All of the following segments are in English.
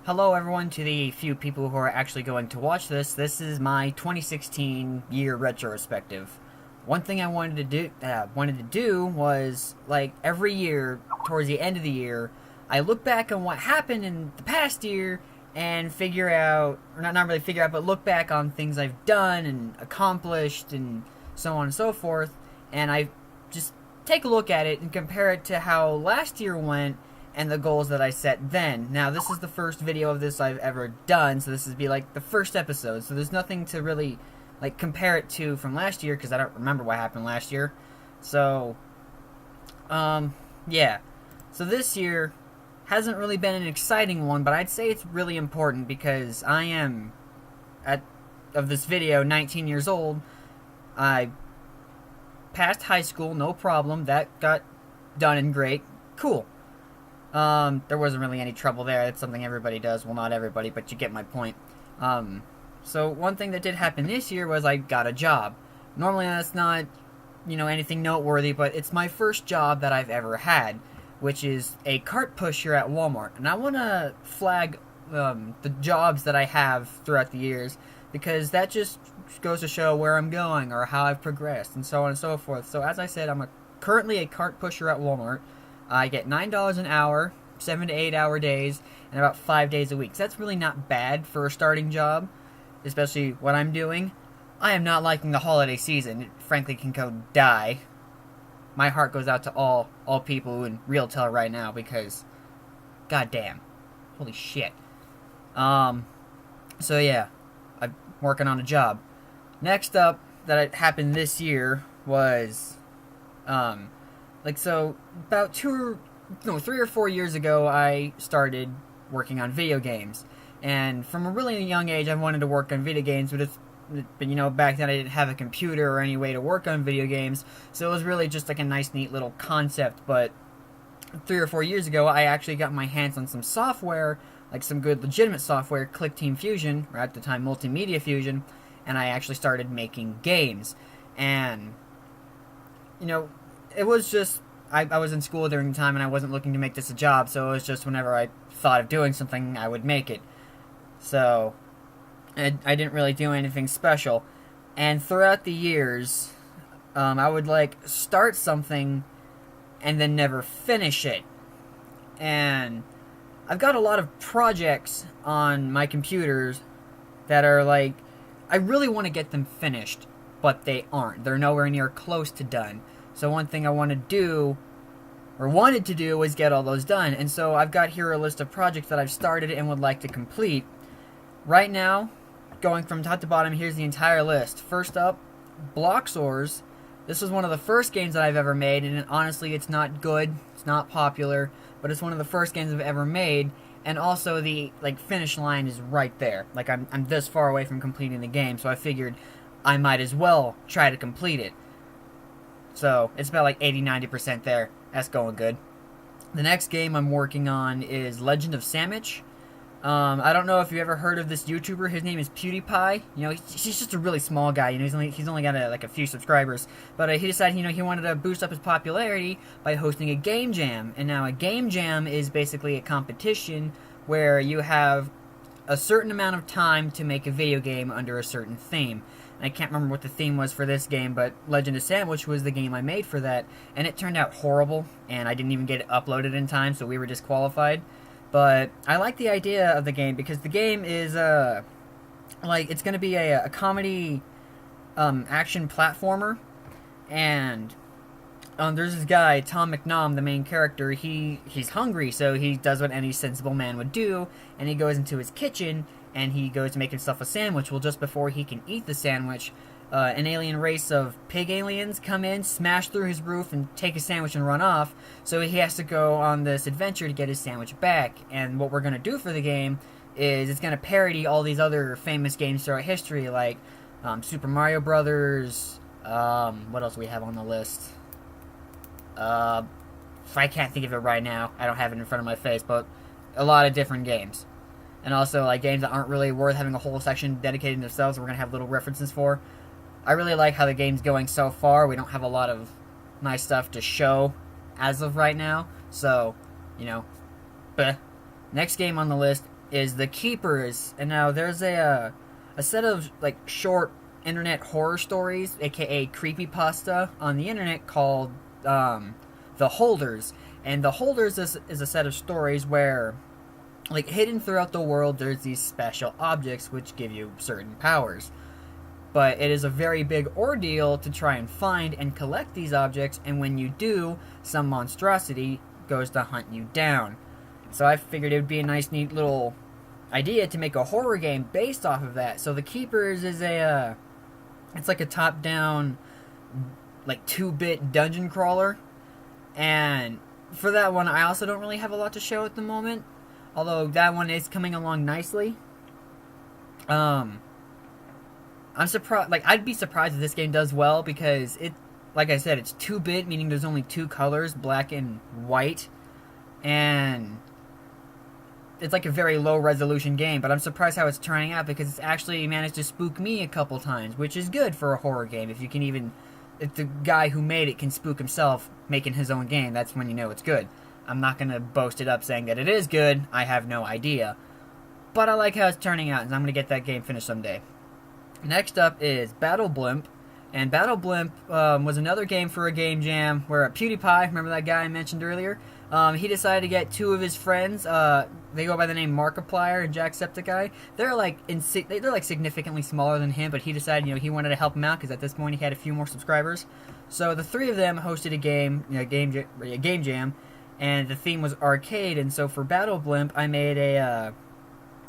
Hello everyone, to the few people who are actually going to watch this. This is my 2016 year retrospective. One thing I wanted to do was, like, every year towards the end of the year, I look back on what happened in the past year and figure out, or not really figure out, but look back on things I've done and accomplished and so on and so forth, and I just take a look at it and compare it to how last year went and the goals that I set then. Now, this is the first video of this I've ever done, so this would be like the first episode, so there's nothing to really like compare it to from last year because I don't remember what happened last year. So yeah. So this year hasn't really been an exciting one, but I'd say it's really important because I am of this video 19 years old. I passed high school, no problem. That got done and great. Cool. There wasn't really any trouble there. That's something everybody does. Well, not everybody, but you get my point. So one thing that did happen this year was I got a job. Normally that's not, anything noteworthy, but it's my first job that I've ever had, which is a cart pusher at Walmart. And I want to flag the jobs that I have throughout the years, because that just goes to show where I'm going or how I've progressed and so on and so forth. So as I said, I'm currently a cart pusher at Walmart. I get $9 an hour, 7 to 8 hour days, and about 5 days a week. So that's really not bad for a starting job, especially what I'm doing. I am not liking the holiday season. It frankly can go die. My heart goes out to all people in retail right now because, goddamn, holy shit. So yeah, I'm working on a job. Next up, that happened this year was, about 3 or 4 years ago, I started working on video games. And from a really young age, I wanted to work on video games, but back then I didn't have a computer or any way to work on video games, so it was really just like a nice, neat little concept. But 3 or 4 years ago, I actually got my hands on some software, like some good, legitimate software, Click Team Fusion, or at the time, Multimedia Fusion, and I actually started making games. And, it was just, I was in school during the time and I wasn't looking to make this a job, so it was just whenever I thought of doing something, I would make it. So, I didn't really do anything special. And throughout the years, I would, start something and then never finish it. And I've got a lot of projects on my computers that are, I really want to get them finished, but they aren't. They're nowhere near close to done. So one thing I wanted to do was get all those done. And so I've got here a list of projects that I've started and would like to complete. Right now, going from top to bottom, here's the entire list. First up, Bloxors. This was one of the first games that I've ever made, and honestly, it's not good, it's not popular, but it's one of the first games I've ever made, and also the, finish line is right there. I'm this far away from completing the game, so I figured I might as well try to complete it. So, it's about 80-90% there. That's going good. The next game I'm working on is Legend of Sandwich. I don't know if you ever heard of this YouTuber. His name is PewDiePie. He's just a really small guy. He's only got a few subscribers. But he decided, he wanted to boost up his popularity by hosting a game jam. And now a game jam is basically a competition where you have a certain amount of time to make a video game under a certain theme. I can't remember what the theme was for this game, but Legend of Sandwich was the game I made for that, and it turned out horrible, and I didn't even get it uploaded in time, so we were disqualified. But I like the idea of the game, because the game is, it's going to be a comedy, action platformer, and there's this guy, Tom McNom, the main character. He's hungry, so he does what any sensible man would do, and he goes into his kitchen, and he goes to make himself a sandwich. Well, just before he can eat the sandwich, an alien race of pig aliens come in, smash through his roof, and take his sandwich and run off. So he has to go on this adventure to get his sandwich back. And what we're going to do for the game is it's going to parody all these other famous games throughout history, like Super Mario Brothers. What else do we have on the list? I can't think of it right now. I don't have it in front of my face, but a lot of different games. And also, games that aren't really worth having a whole section dedicated to themselves, we're going to have little references for. I really like how the game's going so far. We don't have a lot of nice stuff to show as of right now. So, But next game on the list is The Keepers. And now there's a set of like short internet horror stories, aka creepypasta, on the internet called The Holders. And The Holders is a set of stories where, like, hidden throughout the world, there's these special objects which give you certain powers. But it is a very big ordeal to try and find and collect these objects, and when you do, some monstrosity goes to hunt you down. So I figured it would be a nice, neat little idea to make a horror game based off of that. So The Keepers is it's like a top-down, like 2-bit dungeon crawler. And for that one, I also don't really have a lot to show at the moment. Although that one is coming along nicely. I'm surprised, like, I'd be surprised if this game does well, because it, like I said, it's 2-bit, meaning there's only 2 colors, black and white. And it's like a very low resolution game, but I'm surprised how it's turning out, because it's actually managed to spook me a couple times, which is good for a horror game. If the guy who made it can spook himself making his own game, that's when you know it's good. I'm not going to boast it up saying that it is good. I have no idea. But I like how it's turning out, and I'm going to get that game finished someday. Next up is Battle Blimp. And Battle Blimp was another game for a game jam where PewDiePie, remember that guy I mentioned earlier? He decided to get 2 of his friends. They go by the name Markiplier and Jacksepticeye. They're like significantly smaller than him, but he decided he wanted to help him out because at this point he had a few more subscribers. So the 3 of them hosted a game jam, and the theme was arcade. And so for Battle Blimp, I made an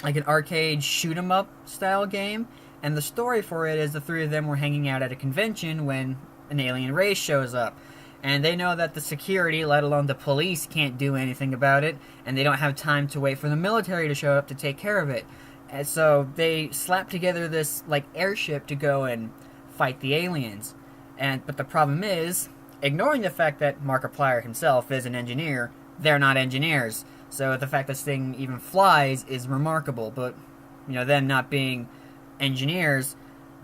arcade shoot 'em up style game. And the story for it is the 3 of them were hanging out at a convention when an alien race shows up. And they know that the security, let alone the police, can't do anything about it. And they don't have time to wait for the military to show up to take care of it. And so they slap together this, like, airship to go and fight the aliens. But the problem is, ignoring the fact that Markiplier himself is an engineer, they're not engineers. So the fact this thing even flies is remarkable. But, them not being engineers,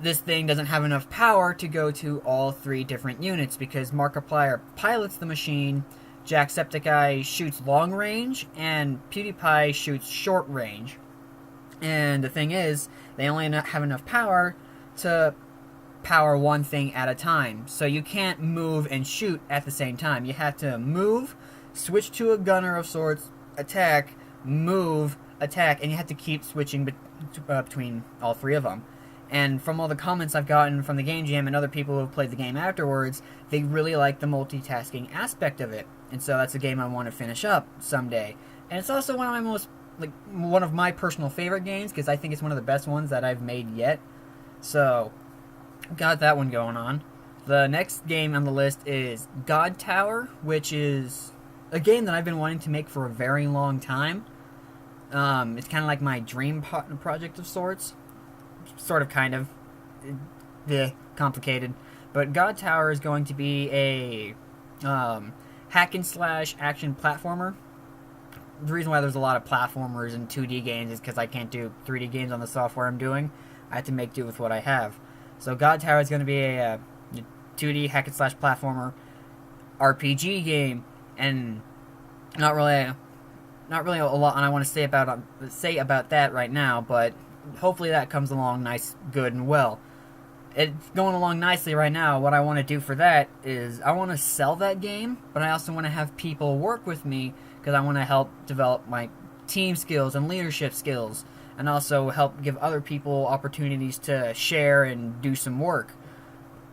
this thing doesn't have enough power to go to all 3 different units, because Markiplier pilots the machine, Jacksepticeye shoots long range, and PewDiePie shoots short range. And the thing is, they only have enough power to power one thing at a time. So you can't move and shoot at the same time. You have to move, switch to a gunner of sorts, attack, move, attack, and you have to keep switching between all 3 of them. And from all the comments I've gotten from the Game Jam and other people who have played the game afterwards, they really like the multitasking aspect of it. And so that's a game I want to finish up someday. And it's also one of my personal favorite games, because I think it's one of the best ones that I've made yet. So, got that one going on. The next game on the list is God Tower, which is a game that I've been wanting to make for a very long time. It's kind of like my dream project of sorts. Sort of, kind of. Complicated. But God Tower is going to be a hack and slash action platformer. The reason why there's a lot of platformers and 2D games is because I can't do 3D games on the software I'm doing. I have to make do with what I have. So God Tower is going to be a 2D hack and slash platformer RPG game, and not really a lot I want to say about that right now, but hopefully that comes along nice, good, and well. It's going along nicely right now. What I want to do for that is I want to sell that game, but I also want to have people work with me, because I want to help develop my team skills and leadership skills, and also help give other people opportunities to share and do some work.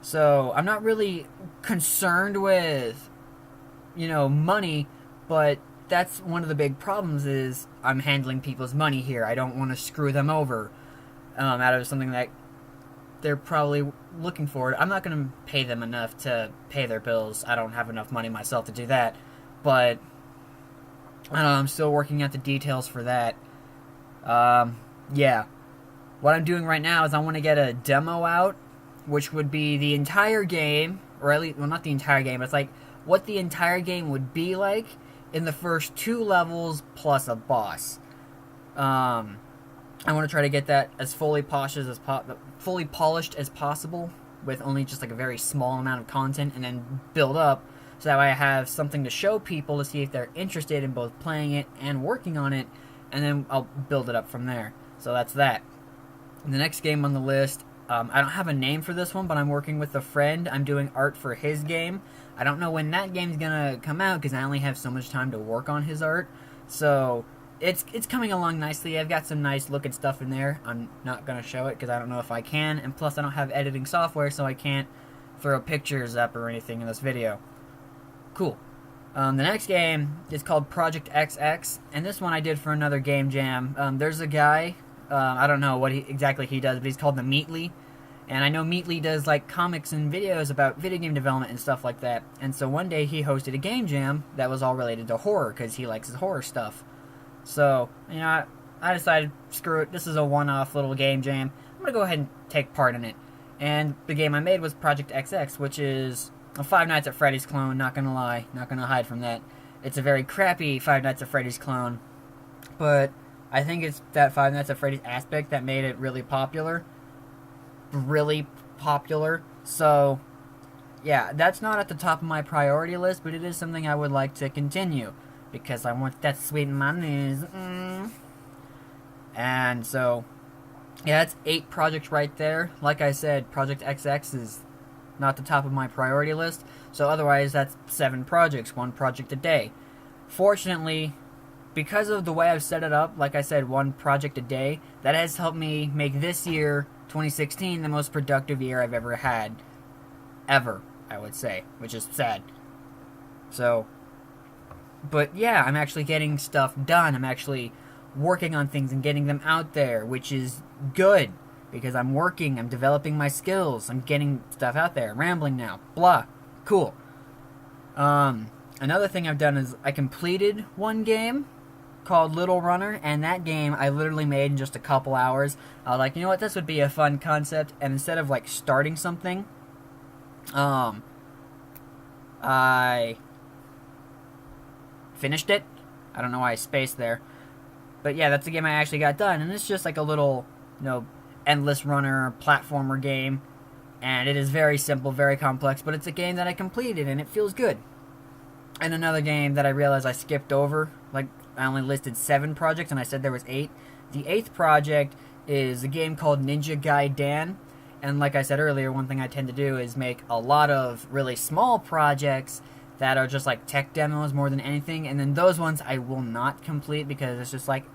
So I'm not really concerned with, money, but that's one of the big problems is I'm handling people's money here. I don't want to screw them over out of something that they're probably looking for. I'm not going to pay them enough to pay their bills. I don't have enough money myself to do that. But I'm still working out the details for that. Yeah. What I'm doing right now is I want to get a demo out, which would be the entire game, or at least, well, not the entire game, but it's like what the entire game would be like in the first 2 levels plus a boss. I want to try to get that as fully polished as possible, with only just like a very small amount of content, and then build up, so that way I have something to show people to see if they're interested in both playing it and working on it, and then I'll build it up from there. So that's that. And the next game on the list, I don't have a name for this one, but I'm working with a friend. I'm doing art for his game. I don't know when that game's gonna come out because I only have so much time to work on his art. So it's coming along nicely. I've got some nice looking stuff in there. I'm not gonna show it because I don't know if I can, and plus I don't have editing software, so I can't throw pictures up or anything in this video. Cool. The next game is called Project XX, and this one I did for another game jam. There's a guy, I don't know what exactly he does, but he's called the Meatly. And I know Meatly does like comics and videos about video game development and stuff like that. And so one day he hosted a game jam that was all related to horror because he likes his horror stuff. So, you know, I decided, screw it, this is a one-off little game jam. I'm going to go ahead and take part in it. And the game I made was Project XX, which is a Five Nights at Freddy's clone, not gonna lie, not gonna hide from that. It's a very crappy Five Nights at Freddy's clone, but I think it's that Five Nights at Freddy's aspect that made it really popular. Really popular. So, yeah, that's not at the top of my priority list, but it is something I would like to continue, because I want that sweet money. And so, yeah, that's 8 projects right there. Like I said, Project XX is not the top of my priority list, so otherwise that's 7 projects, 1 project a day. Fortunately, because of the way I've set it up, like I said, 1 project a day, that has helped me make this year, 2016, the most productive year I've ever had. Ever, I would say, which is sad. So, but yeah, I'm actually getting stuff done. I'm actually working on things and getting them out there, which is good. Because I'm working, I'm developing my skills, I'm getting stuff out there. I'm rambling now. Blah. Cool. Another thing I've done is I completed 1 game called Little Runner, and that game I literally made in just a couple hours. I was like, you know what, this would be a fun concept, and instead of like starting something, I finished it. I don't know why I spaced there. But yeah, that's the game I actually got done, and it's just like a little, you know, endless runner platformer game, and it is very simple, very complex, but it's a game that I completed and it feels good. And another game that I realized I skipped over, like I only listed 7 projects and I said there was 8. The 8th project is a game called Ninja Gaiden, and like I said earlier, one thing I tend to do is make a lot of really small projects that are just like tech demos more than anything, and then those ones I will not complete because it's just like,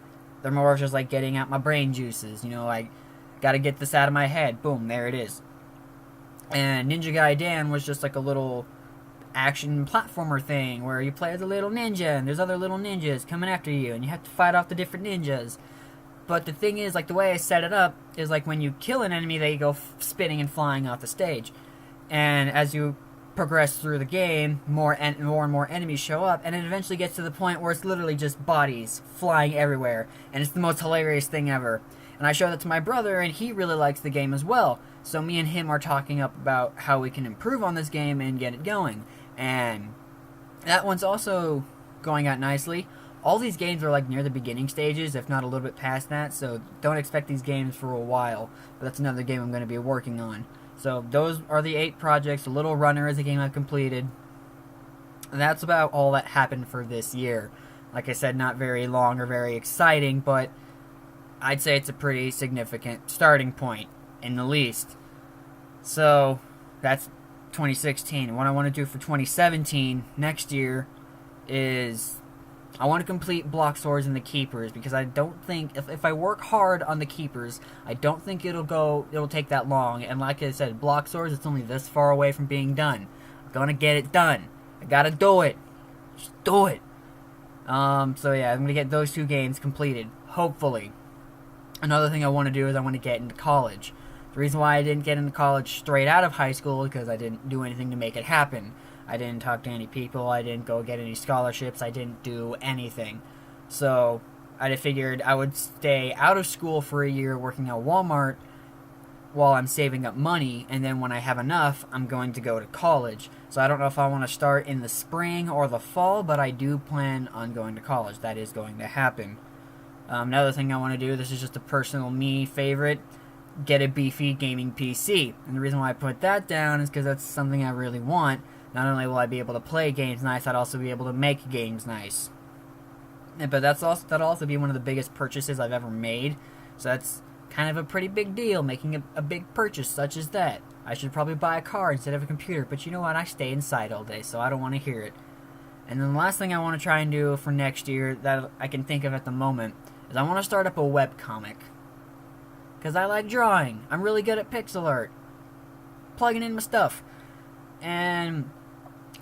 they're more of just like getting out my brain juices, you know, like, gotta get this out of my head. Boom, there it is. And Ninja Gaiden was just like a little action platformer thing where you play as a little ninja and there's other little ninjas coming after you and you have to fight off the different ninjas. But the thing is, like, the way I set it up is like when you kill an enemy, they go spinning and flying off the stage. And as you progress through the game, more and more enemies show up, and it eventually gets to the point where it's literally just bodies flying everywhere, and it's the most hilarious thing ever. And I showed that to my brother, and he really likes the game as well. So me and him are talking up about how we can improve on this game and get it going. And that one's also going out nicely. All these games are like near the beginning stages, if not a little bit past that, so don't expect these games for a while. But that's another game I'm going to be working on. So those are the 8 projects. Little Runner is a game I've completed. And that's about all that happened for this year. Like I said, not very long or very exciting, but I'd say it's a pretty significant starting point, in the least. So, that's 2016. What I want to do for 2017, next year, is I want to complete Block Swords and the Keepers, because I don't think, if I work hard on the Keepers, I don't think it'll take that long. And like I said, Block Swords, it's only this far away from being done. I'm gonna get it done. I gotta do it. Just do it. So yeah, I'm gonna get those 2 games completed, hopefully. Another thing I want to do is I want to get into college. The reason why I didn't get into college straight out of high school is because I didn't do anything to make it happen. I didn't talk to any people, I didn't go get any scholarships, I didn't do anything. So, I figured I would stay out of school for a year working at Walmart while I'm saving up money, and then when I have enough, I'm going to go to college. So I don't know if I want to start in the spring or the fall, but I do plan on going to college. That is going to happen. Another thing I want to do, this is just a personal me favorite, get a beefy gaming PC. And the reason why I put that down is because that's something I really want. Not only will I be able to play games nice, I'd also be able to make games nice. But that'll also be one of the biggest purchases I've ever made. So that's kind of a pretty big deal, making a big purchase such as that. I should probably buy a car instead of a computer, but you know what? I stay inside all day, so I don't want to hear it. And then the last thing I want to try and do for next year that I can think of at the moment is I want to start up a webcomic. Because I like drawing. I'm really good at pixel art. Plugging in my stuff. And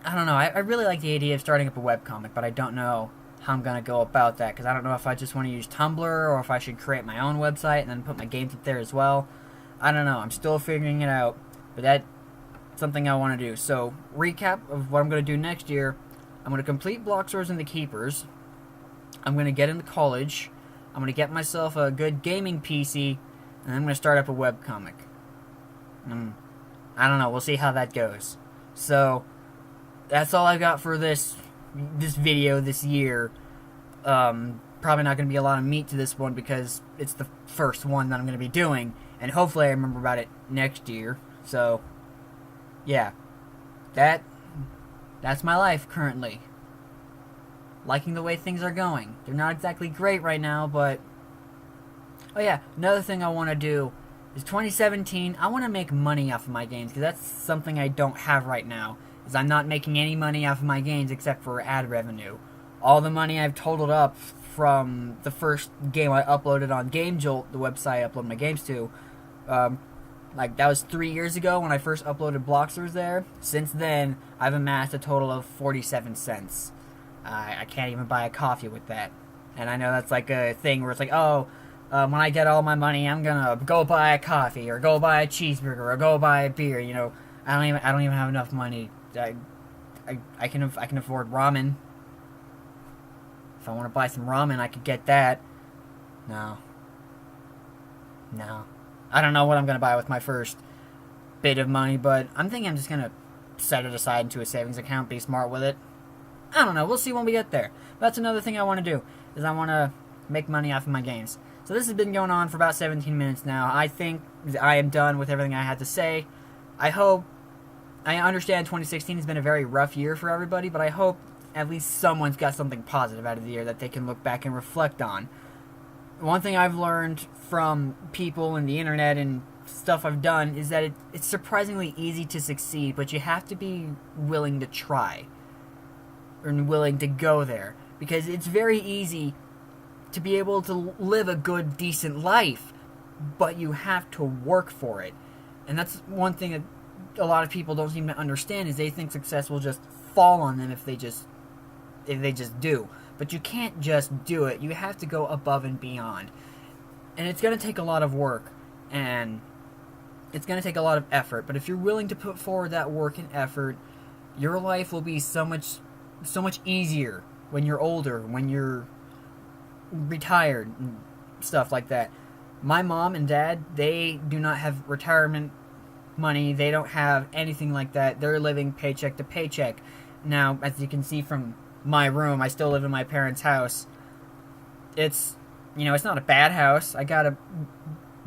I don't know, I really like the idea of starting up a webcomic, but I don't know how I'm going to go about that, because I don't know if I just want to use Tumblr or if I should create my own website and then put my games up there as well. I don't know, I'm still figuring it out, but that's something I want to do. So, recap of what I'm going to do next year: I'm going to complete Block Swords and the Keepers, I'm going to get into college, I'm going to get myself a good gaming PC, and I'm going to start up a webcomic. I don't know, we'll see how that goes. So, that's all I've got for this video this year. Probably not going to be a lot of meat to this one because it's the first one that I'm going to be doing, and hopefully I remember about it next year. So, yeah, that's my life currently. Liking the way things are going. They're not exactly great right now, but oh yeah, another thing I want to do is 2017. I want to make money off of my games, because that's something I don't have right now. Is I'm not making any money off of my games except for ad revenue. All the money I've totaled up from the first game I uploaded on GameJolt, the website I upload my games to, like that was 3 years ago when I first uploaded Block Swords there. Since then, I've amassed a total of 47 cents. I can't even buy a coffee with that. And I know that's like a thing where it's like, oh, when I get all my money, I'm gonna go buy a coffee, or go buy a cheeseburger, or go buy a beer. You know, I don't even have enough money. I can afford ramen. If I want to buy some ramen, I could get that. No. I don't know what I'm going to buy with my first bit of money, but I'm thinking I'm just going to set it aside into a savings account, be smart with it. I don't know, we'll see when we get there. That's another thing I want to do, is I want to make money off of my games. So this has been going on for about 17 minutes now. I think I am done with everything I had to say. I understand 2016 has been a very rough year for everybody, but I hope at least someone's got something positive out of the year that they can look back and reflect on. One thing I've learned from people and the internet and stuff I've done is that it's surprisingly easy to succeed, but you have to be willing to try, or willing to go there, because it's very easy to be able to live a good, decent life, but you have to work for it. And that's one thing that a lot of people don't seem to understand, is they think success will just fall on them if they just do. But you can't just do it. You have to go above and beyond. And it's going to take a lot of work, and it's going to take a lot of effort. But if you're willing to put forward that work and effort, your life will be so much easier when you're older, when you're retired, and stuff like that. My mom and dad, they do not have retirement money. They don't have anything like that. They're living paycheck to paycheck. Now, as you can see from my room, I still live in my parents' house. It's not a bad house. I got a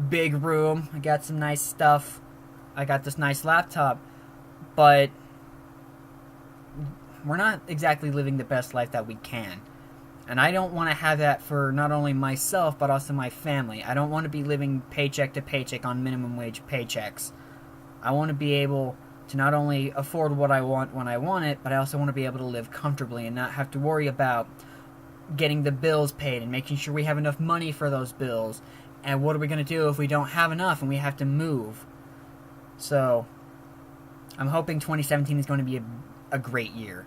big room. I got some nice stuff. I got this nice laptop. But we're not exactly living the best life that we can. And I don't want to have that for not only myself, but also my family. I don't want to be living paycheck to paycheck on minimum wage paychecks. I want to be able to not only afford what I want when I want it, but I also want to be able to live comfortably and not have to worry about getting the bills paid and making sure we have enough money for those bills. And what are we going to do if we don't have enough and we have to move? So, I'm hoping 2017 is going to be a great year.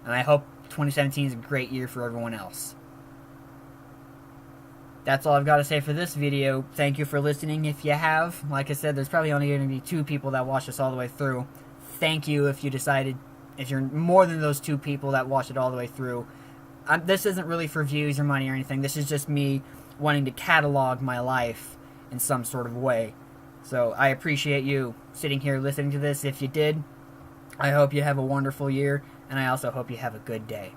And I hope 2017 is a great year for everyone else. That's all I've got to say for this video. Thank you for listening if you have. Like I said, there's probably only going to be 2 people that watch this all the way through. Thank you if you're more than those 2 people that watch it all the way through. This isn't really for views or money or anything. This is just me wanting to catalog my life in some sort of way. So I appreciate you sitting here listening to this. If you did, I hope you have a wonderful year, and I also hope you have a good day.